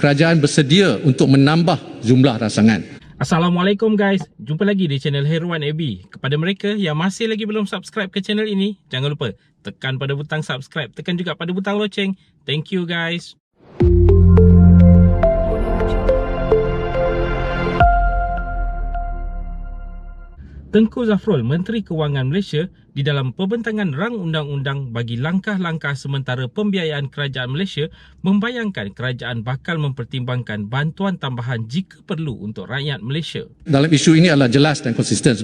kerajaan bersedia untuk menambah jumlah rangsangan. Assalamualaikum guys, jumpa lagi di channel Heruan AB. Kepada mereka yang masih lagi belum subscribe ke channel ini, jangan lupa tekan pada butang subscribe, tekan juga pada butang loceng. Thank you guys. Tengku Zafrul, Menteri Kewangan Malaysia, di dalam pembentangan rang undang-undang bagi langkah-langkah sementara pembiayaan kerajaan Malaysia, membayangkan kerajaan bakal mempertimbangkan bantuan tambahan jika perlu untuk rakyat Malaysia. Dalam isu ini adalah jelas dan konsisten.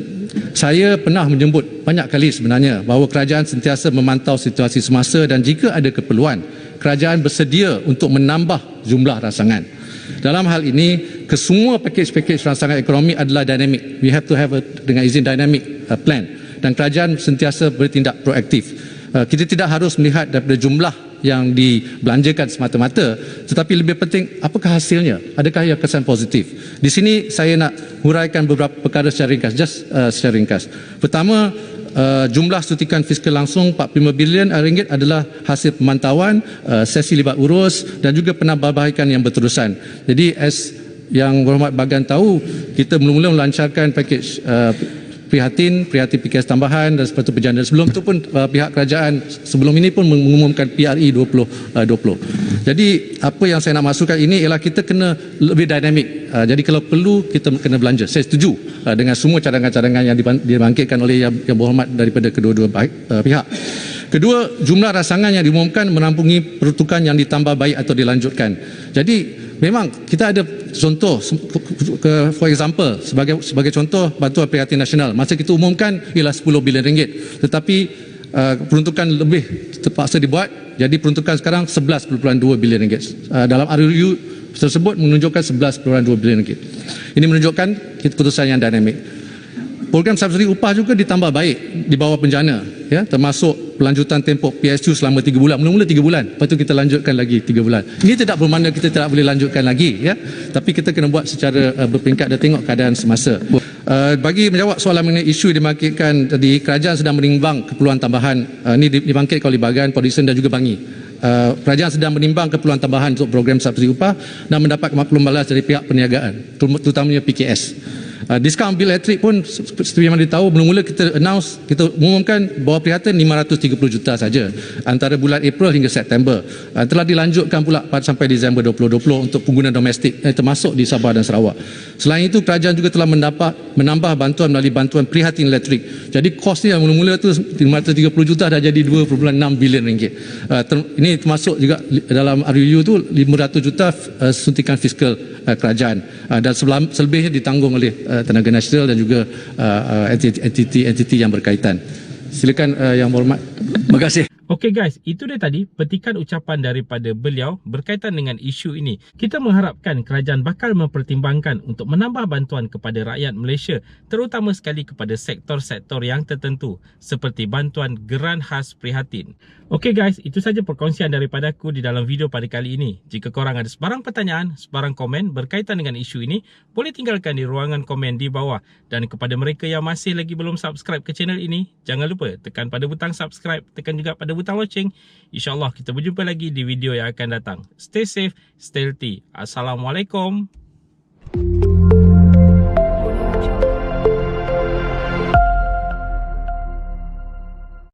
Saya pernah menyebut banyak kali sebenarnya bahawa kerajaan sentiasa memantau situasi semasa dan jika ada keperluan, kerajaan bersedia untuk menambah jumlah rangsangan. Dalam hal ini, kesemua pakej-pakej rangsangan ekonomi adalah dynamic. We have to have dengan izin dynamic plan. Dan kerajaan sentiasa bertindak proaktif. Kita tidak harus melihat daripada jumlah yang dibelanjakan semata-mata, tetapi lebih penting apakah hasilnya? Adakah ia kesan positif? Di sini saya nak huraikan beberapa perkara secara ringkas. Secara ringkas. Pertama, jumlah suntikan fiskal langsung 45 bilion ringgit adalah hasil pemantauan, sesi libat urus dan juga penambahbaikan yang berterusan. Jadi yang berhormat Bagan tahu, kita mula-mula melancarkan pakej prihatin PKS tambahan dan seperti perjalanan. Sebelum itu pun pihak kerajaan sebelum ini pun mengumumkan PRE 2020. Jadi apa yang saya nak masukkan ini ialah kita kena lebih dinamik. Jadi kalau perlu kita kena belanja. Saya setuju dengan semua cadangan-cadangan yang dibangkitkan oleh yang berhormat daripada kedua-dua pihak. Kedua, jumlah rangsangan yang diumumkan menampungi peruntukan yang ditambah baik atau dilanjutkan. Jadi memang kita ada contoh, for example, sebagai contoh bantuan prihatin nasional. Masa kita umumkan ialah 10 bilion ringgit. Tetapi peruntukan lebih terpaksa dibuat, jadi peruntukan sekarang 11.2 bilion ringgit. Dalam RUU tersebut menunjukkan 11.2 bilion ringgit. Ini menunjukkan keputusan yang dinamik. Program subsidi upah juga ditambah baik di bawah penjana, ya, termasuk pelanjutan tempoh PSU selama 3 bulan. Mula-mula 3 bulan, lepas tu kita lanjutkan lagi 3 bulan. Ini tidak bermakna kita tidak boleh lanjutkan lagi, ya. Tapi kita kena buat secara berperingkat dan tengok keadaan semasa. Bagi menjawab soalan mengenai isu yang dibangkitkan tadi, kerajaan sedang menimbang keperluan tambahan. Ini dibangkitkan oleh Bagan, Produsen dan juga Bangi. Kerajaan sedang menimbang keperluan tambahan untuk program subsidi upah dan mendapat makluman balas dari pihak perniagaan, terutamanya PKS. Diskaun bil elektrik pun seperti yang ditahu, mula-mula kita umumkan bahawa prihatin 530 juta saja antara bulan April hingga September. Telah dilanjutkan pula sampai Disember 2020 untuk pengguna domestik termasuk di Sabah dan Sarawak. Selain itu, kerajaan juga telah menambah bantuan melalui bantuan prihatin elektrik. Jadi kos ni yang mula-mula tu 530 juta dah jadi 2.6 bilion ringgit. Ini termasuk juga dalam RUU tu 500 juta suntikan fiskal kerajaan dan selebihnya ditanggung oleh tenaga nasional dan juga entiti yang berkaitan. Silakan yang berhormat. Terima kasih. Okey guys, itu dia tadi petikan ucapan daripada beliau berkaitan dengan isu ini. Kita mengharapkan kerajaan bakal mempertimbangkan untuk menambah bantuan kepada rakyat Malaysia, terutama sekali kepada sektor-sektor yang tertentu seperti bantuan geran khas prihatin. Okey guys, itu saja perkongsian daripada aku di dalam video pada kali ini. Jika korang ada sebarang pertanyaan, sebarang komen berkaitan dengan isu ini, boleh tinggalkan di ruangan komen di bawah. Dan kepada mereka yang masih lagi belum subscribe ke channel ini, jangan lupa tekan pada butang subscribe, tekan juga pada butang loceng. InsyaAllah kita berjumpa lagi di video yang akan datang. Stay safe, stay healthy. Assalamualaikum.